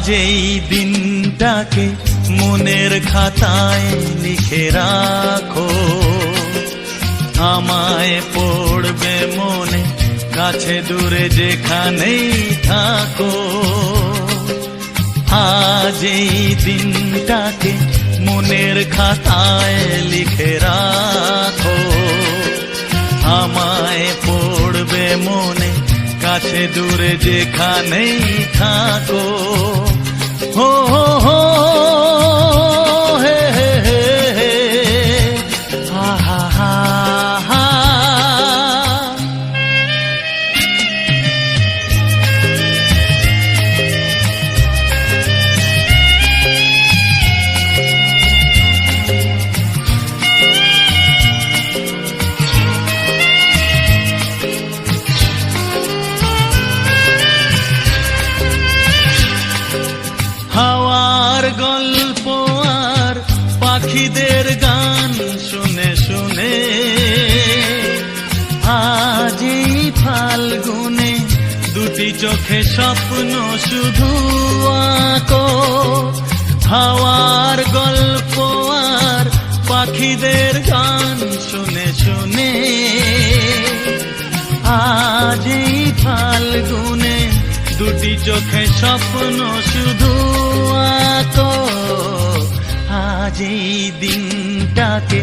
আজ এই দিনটাকে মনের খাতায় লিখে রাখো, আমায় পড়বে মনে কাছে দূরে যেখানেই থাকো। আজ এই দিনটাকে মনের খাতায় লিখে রাখো, আমায় পড়বে মনে কাছে দূরে যেখানেই থাকো। হো হো হো হে হে হে হে হা হা হা হা। হাওয়ার গল্প আর পাখিদের গান শুনে শুনে আজ এই ফাল্গুনে দুটি চোখে স্বপ্ন শুধু আঁকো। হাওয়ার গল্প আর পাখিদের গান শুনে শুনে আজ এই ফাল্গুনে দুটি চোখে স্বপ্ন শুধু আঁকো। আজ এই দিনটাকে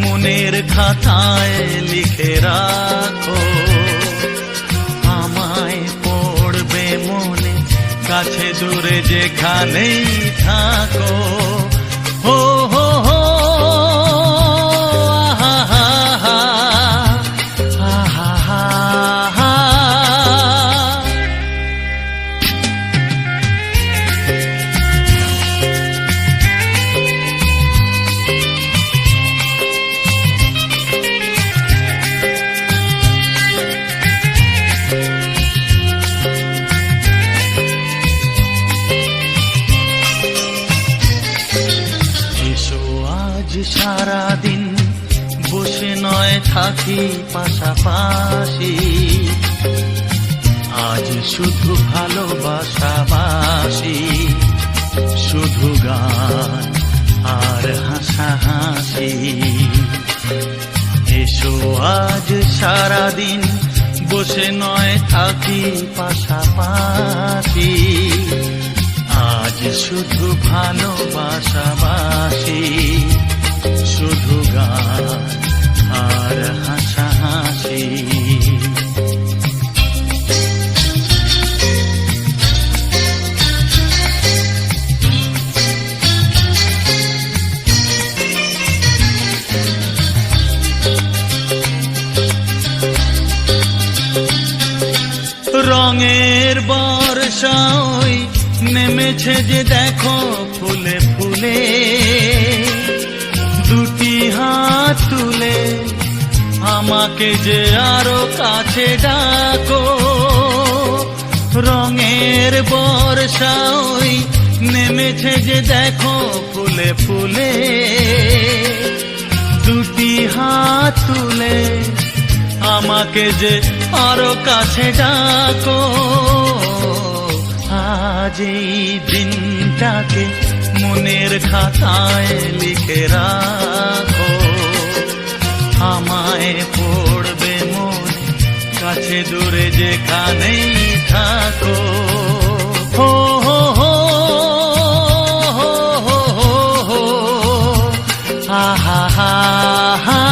মনের খাতায় লিখে রাখো, আমায় পড়বে মনে কাছে দূরে যেখানেই থাকো। হো হো হো আহা হা হা আহা হা হা। সারাদিন বসে নয় থাকি পাশাপাশি, আজ শুধু ভালোবাসাবাসি, শুধু গান আর হাসাহাসি। এসো আজ সারাদিন বসে নয় থাকি পাশাপাশি, আজ শুধু ভালোবাসাবাসি, শুধু গান আর হাসাহাসি। রঙের বর্ষা ওই নেমেছে যে দেখো ফুলে ফুলে, দুটি হাত তুলে আমাকে যে আরো কাছে ডাকো। রঙের বর্ষা ওই নেমেছে যে দেখো ফুলে ফুলে, দুটি হাত তুলে আমাকে যে আরো কাছে ডাকো। আজ এই দিনটাকে মনের খাতায় লিখে রাখো, আমায় পড়বে মনে কাছে দূরে যেখানেই থাকো। হো হো হো হো হো হো আহা হা হা।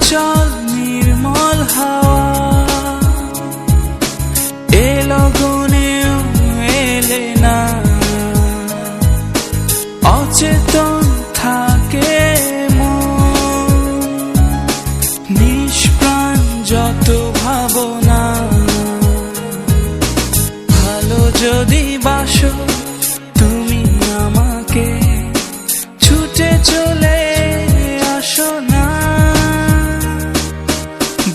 চঞ্চল নির্মল হাওয়া এ লগনেও এলে না, অচেতন থাকে মন, নিষ্প্রাণ যত ভাবনা। ভালো যদি বাসো তুমি আমাকে, ছুটে চলে আসো না,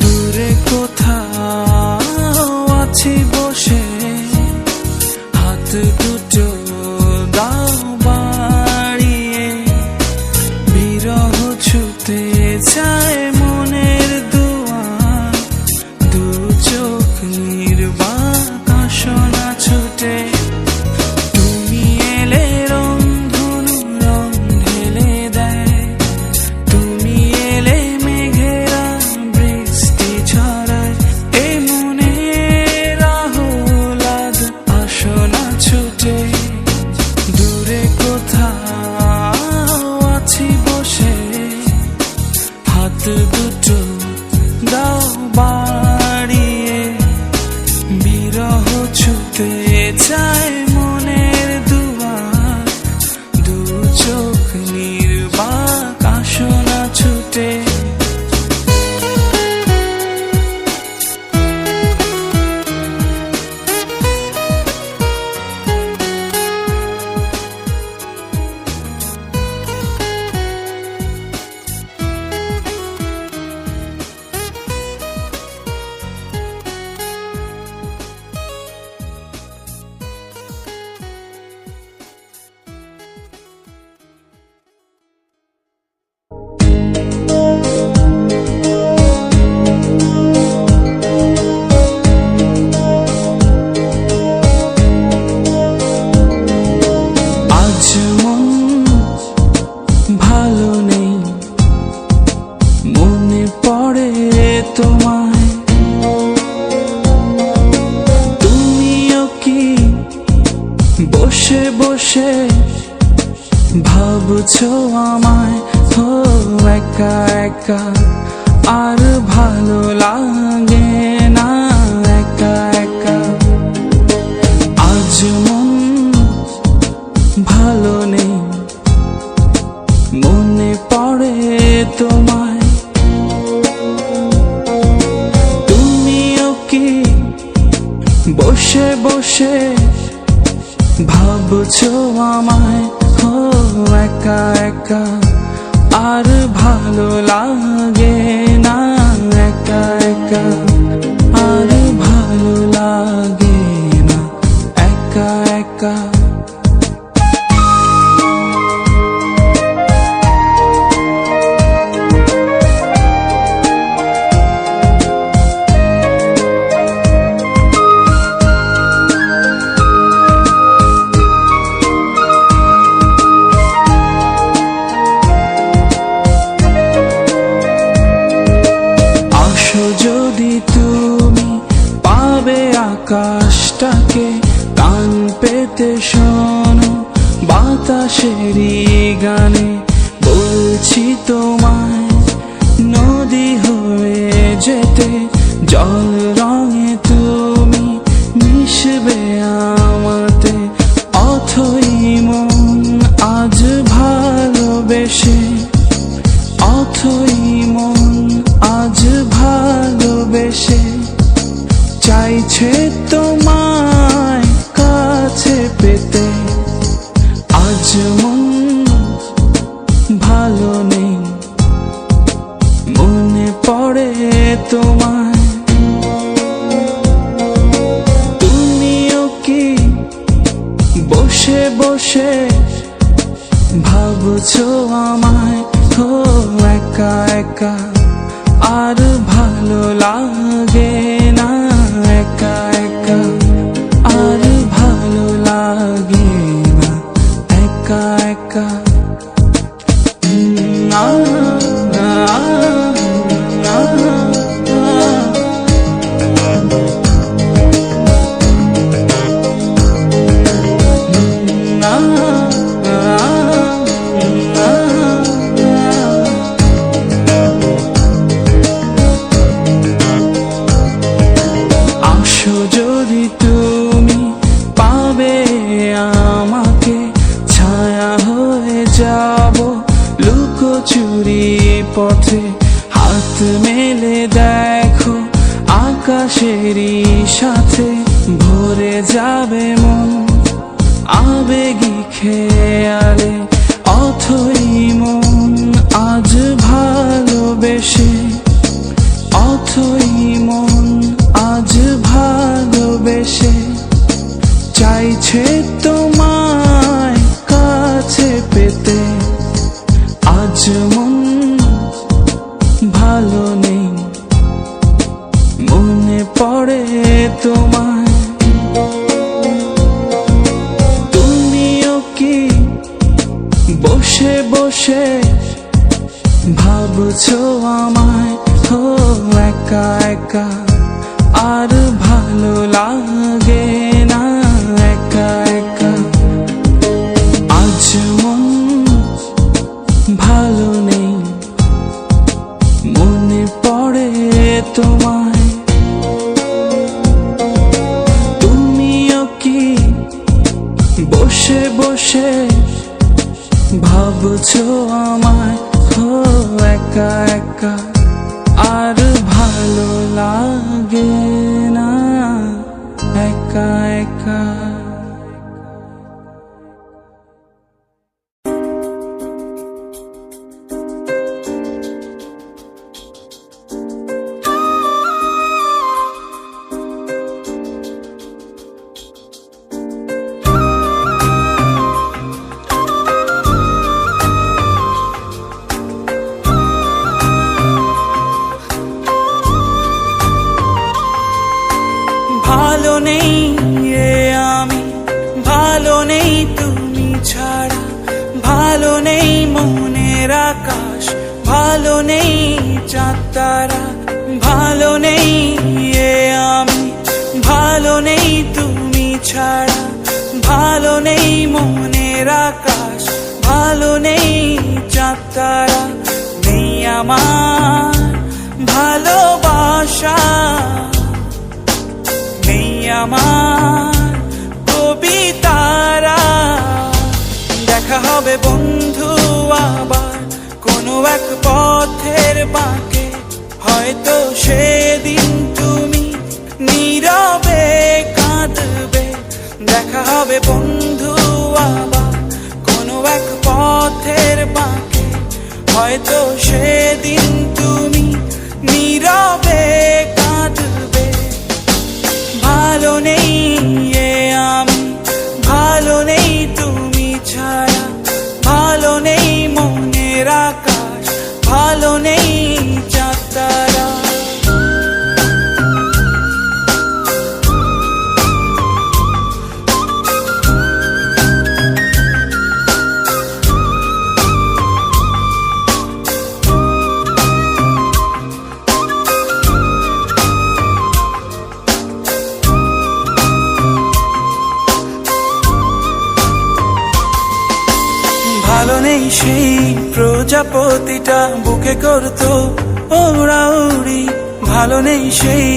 দূরে কোথাও আছি বসে, হাত দুটো দাও বাড়িয়ে, বিরহ ছুতে চায় মনের দুয়ার, দু চোখ নির্বাক আসনা ছুটে। তুমি এলে রংধনু রং ঢেলে দেয়, তুমি এলে মেঘেরা বৃষ্টি ছড়ায়, এই মনের আহ্লাদ আসনা ছুটে। দূরে কোথাও আছি বসে, হাত দুটো দাও বাড়িয়ে, বিরহ ছুতে চায় মনের দুয়ার, দু চোখ নির্বাক আসনা ছুটে। আজ মন ভালো নেই, মনে পড়ে তোমায়, তুমিও কি বসে বসে ভাবছো আমায়? ও একা একা আর ভালো লাগে না, একা একা। আজ মন ভালো নেই, মনে পড়ে তোমায়, তুমিও কি বসে বসে ভাবছো আমায়? ও একা একা আর ভালো লাগে না, একা একা আর ভালো লাগে না, একা একা। যদি তুমি পাবে আকাশটাকে কান পেতে শোনো বাতাসেরই গানে, বলছি তোমায় নদী হয়ে যেতে, জল রঙে তুমি মিশবে আমাতে, অথই মন আজ ভালোবেসে, অথই মন আজ ভালোবেসে, চাইছে তোমায় কাছে পেতে। আজ মন ভালো নেই, মনে পড়ে তোমায়, তুমিও কি বসে বসে ভাবছো আমায়? ও একা একা আর ভালো লাগে না, একা একা আর ভালো লাগে না, একা একা। পথে হাত মেলে দেখো, আকাশেরই সাথে ভরে যাবে মন আবেগী খেয়ালে। অথই মন আজ ভালোবেসে, অথই মন আজ ভালোবেসে চাইছে তোমায় কাছে পেতে। আজ মন ভালো নেই, মনে পড়ে তোমায়। তুমিও কি বসে বসে ভাবছো আমায়? ও একা একা আর ভালো লাগে না, একা একা। আজ মন ভালো নেই, মনে পড়ে তোমায়। তুমিও কি বসে বসে ভাবছো আমায়? ও একা একা আর ভালো লাগে না, একা একা। ভালো নেই রে আমি, ভালো নেই তুমি ছাড়া, ভালো নেই মনের আকাশ, ভালো নেই চাঁদ তারা। ভালো নেই রে আমি, ভালো নেই তুমি ছাড়া, ভালো নেই মনের আকাশ, ভালো নেই চাঁদ তারা। নেই আমার ভালোবাসা, নেই আমার কবিতারা। দেখা হবে বন্ধু আবার কোনো এক পথের বাঁকে, হয়তো সেদিন তুমি নীরবে কাঁদবে। দেখা হবে বন্ধু আবার কোনো এক পথের বাঁকে, হয়তো সেদিন তুমি নীরবে কাঁদবে। ভালো নেই এ আমি, ভালো নেই তুমি ছাড়া, ভালো নেই মনের আকাশ, ভালো নেই চাঁদ তারা। ভালো নেই সেই প্রজাপতিটা বুকে করতো ওড়াউড়ি, ভালো নেই সেই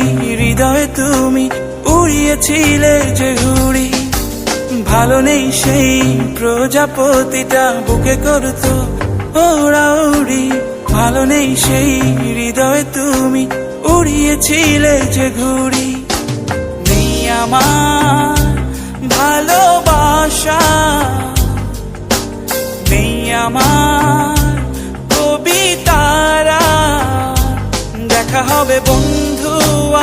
হৃদয়ে তুমি উড়িয়েছিলে যে ঘুড়ি। ভালো নেই সেই প্রজাপতিটা বুকে করতো ওড়াউড়ি, ভালো নেই সেই হৃদয়ে তুমি উড়িয়েছিলে যে ঘুড়ি। নেই আমার ভালোবাসা, নেই আমার কবিতারা। দেখা হবে বন্ধু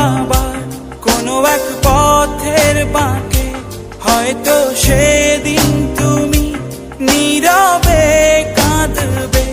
আবার কোনো এক পথের বাঁকে, হয়তো সেদিন তুমি নীরবে কাঁদবে।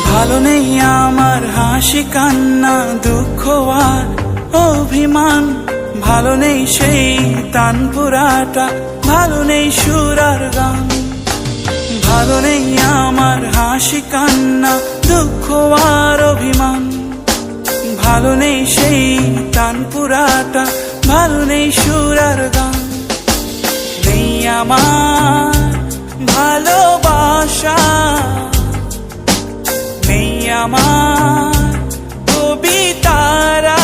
ভালো নেই আমার হাসি কান্না দুঃখ আর অভিমান, ভালো নেই সেই তানপুরাটা, ভালো নেই সুর আর গান। ভালো নেই আমার হাসি কান্না দুঃখ আর অভিমান, ভালো নেই সেই তানপুরাটা, ভালো নেই সুর আর গান, নেই আমার ভালোবাসা, নেই আমার কবিতারা।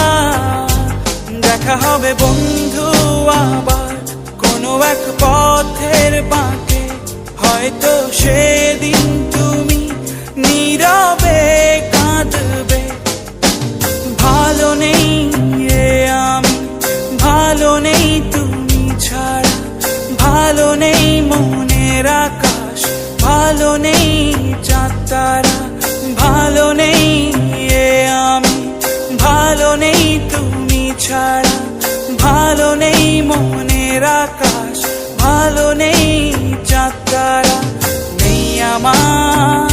দেখা হবে বন্ধু আবার কোনো এক পথের বাঁকে, হয়তো সেদিন তুমি নীরবে কাঁদবে। ভালো নেই এ আমি, ভালো নেই তুমি ছাড়া, ভালো নেই মনের আকাশ, ভালো নেই চাঁদ তারা। ভালো নেই এ আমি, ভালো নেই তুমি ছাড়া, ভালো নেই মনের আকাশ, ভালো নেই চাঁদ তারা। নেই আমার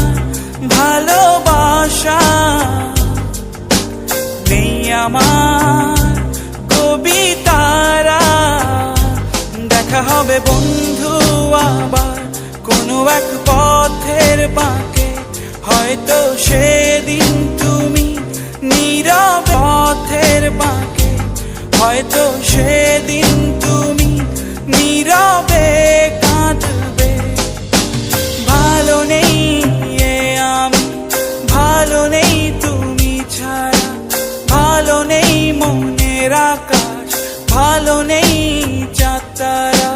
ভালোবাসা, নেই আমার কবিতারা। দেখা হবে বন্ধু আবার কোনো এক পথের বাঁকে, হয়তো সেদিন তুমি নীরব পথের বাঁকে, হয়তো সেদিন তুমি নীরবে কাঁদবে। ভালো নেই এ আমি, ভালো নেই তুমি ছাড়া, ভালো নেই মনের আকাশ, ভালো নেই চাঁদ তারা।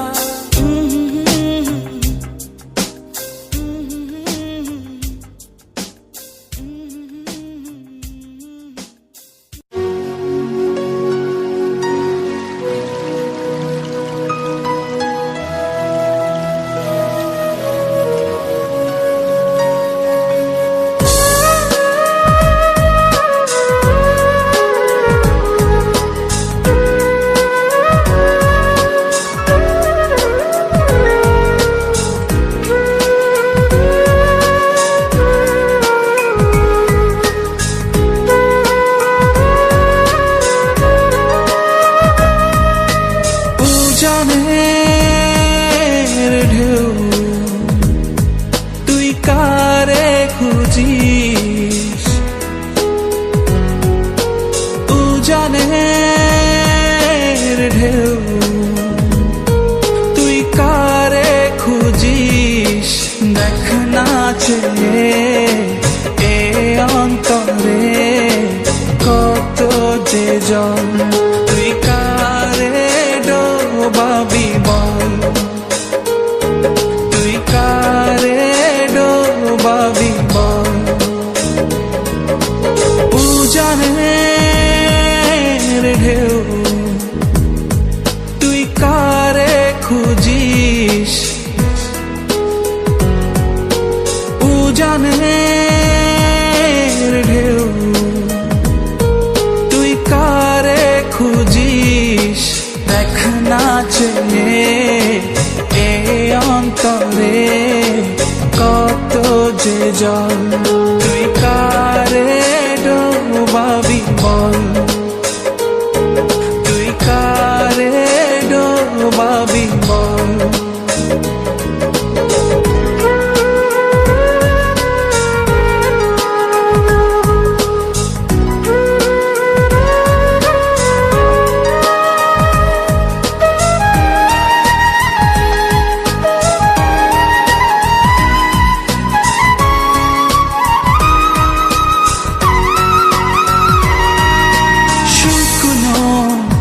উজানের ঢেউ তুই কারে খুঁজিস, উজানের ঢেউ তুই কারে খুঁজিস। দেখ না চেয়ে এ অন্তরে কত যে জল, তুই কারে ডোবাবি বল, তুই কারে ডোবাবি বল। উজানের ঢেউ তুই কারে খুঁজিস, উজানের ঢেউ তুই কারে খুঁজিস। দেখ না চেয়ে এ অন্তরে কত যে জল, তুই কারে ডোবাবি বল, তুই কারে ডোবাবি বল।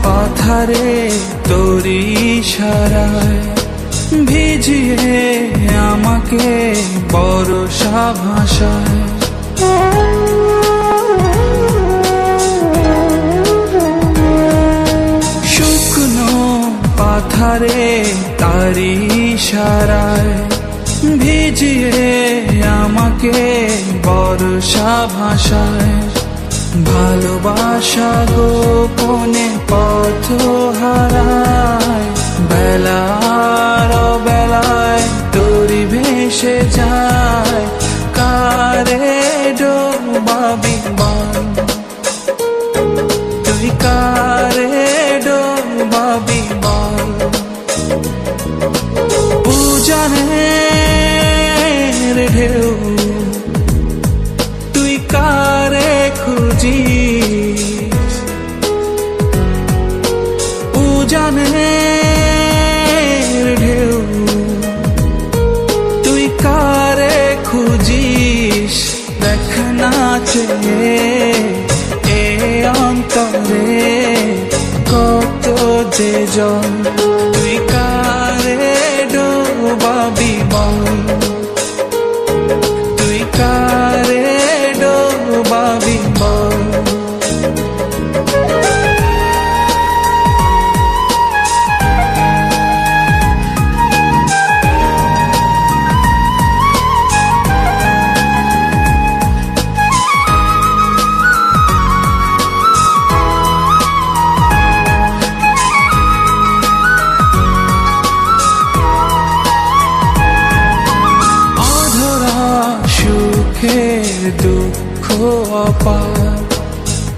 পাথারে তোরি ইশারায় ভিজিয়ে আমাকে বরষা ভাষায়। শুকনো পাথারে তারি ইশারায় ভিজিয়ে আমাকে বরষা ভাষায়। ভালোবাসা গোপনে পথ হারায়, বেলার বেলায় তোরি ভেসে যায়। কারে ডোবাবি বল, তুই কারে ডোবাবি বল। উজানের ঢেউ তুই কারে খুঁজিস, উজানের ঢেউ তুই কারে খুঁজিস দেখ নাচে এ অন্তরে কত যে জল তুই কারে ডোবাবি বল তুই কারে ডোবাবি বল দুঃখ অপার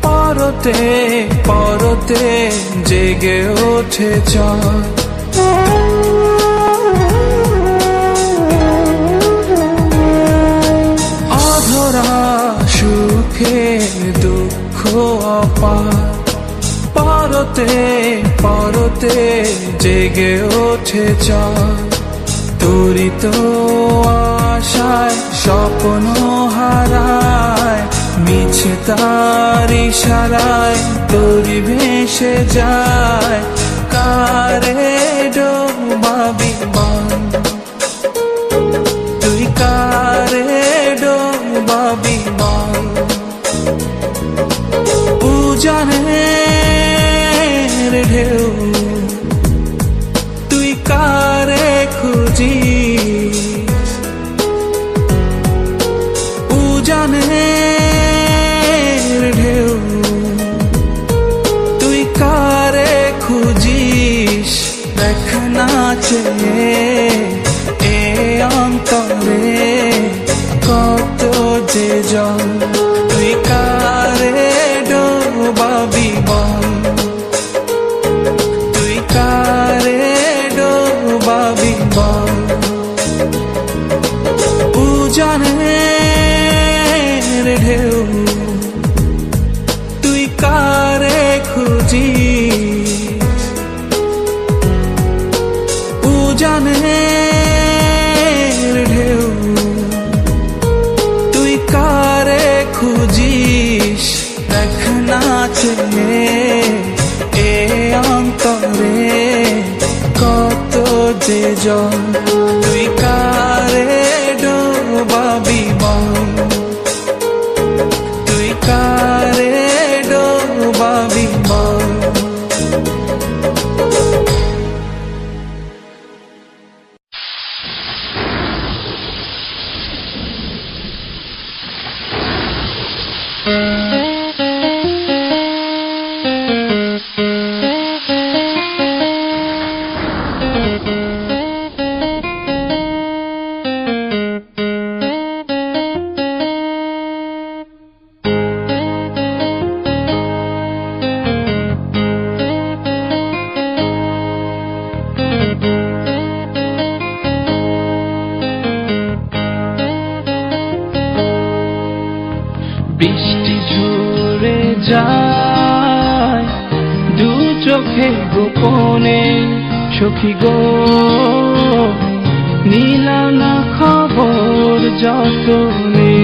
পরতে পরতে জেগে ওঠে চর অধরা সুখে দুঃখ অপার পরতে পরতে জেগে ওঠে চর তোরি তো আশায় স্বপ্ন হারায় মিছে তার ইশারায় তোরি ভেসে যায় কারে ডোবাবি বল তুই কারে ডোবাবি বল উজানের ঢেউ তুই কারে খুঁজিস উজানের ঢেউ তুই কারে খুঁজিস দেখ নাচে এ অন্তরে কত যে জল তুই কারে ডোবাবি বল তুই কারে ডোবাবি বল উজানের ঢেউ তুই কারে খুঁজিস উজানের ঢেউ তুই কারে খুঁজিস দেখ নাচে এ অন্তরে কত যে জল তুই কারে ডোবাবি বল তুই কারে ডোবাবি বল বৃষ্টি ঝরে যায় দু চোখে গোপনে সখী গো নিলা না খবর যতনে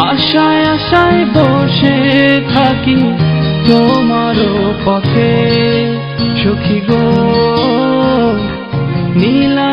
আশায় আশায় বসে থাকি তোমারও পথে সখী গো নীলা